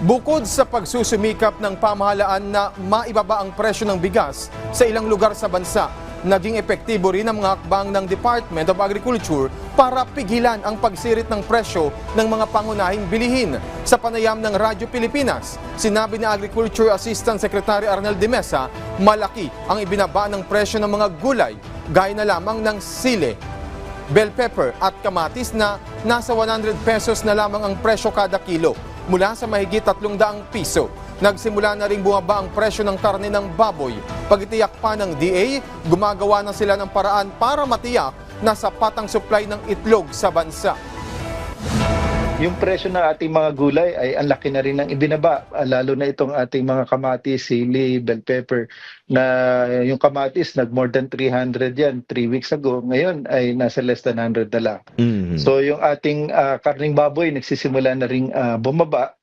Bukod sa pagsusumikap ng pamahalaan na maibaba ang presyo ng bigas sa ilang lugar sa bansa, naging epektibo rin ang mga hakbang ng Department of Agriculture para pigilan ang pagsirit ng presyo ng mga pangunahing bilihin. Sa panayam ng Radyo Pilipinas, sinabi ni Agriculture Assistant Secretary Arnel de Mesa, malaki ang ibinaba ng presyo ng mga gulay, gaya na lamang ng sili, bell pepper at kamatis na nasa 100 pesos na lamang ang presyo kada kilo, mula sa mahigit 300 piso. Nagsimula na ring bumaba ang presyo ng karne ng baboy. Pagitiyak pa ng DA, gumagawa na sila ng paraan para matiyak na sapat ang supply ng itlog sa bansa. Yung presyo ng ating mga gulay ay ang laki na rin ng ibinaba, lalo na itong ating mga kamatis, sili, bell pepper, na yung kamatis nag-more than 300 yan 3 weeks ago, ngayon ay nasa less than 100 na lang. So yung ating karning baboy nagsisimula na ring bumaba,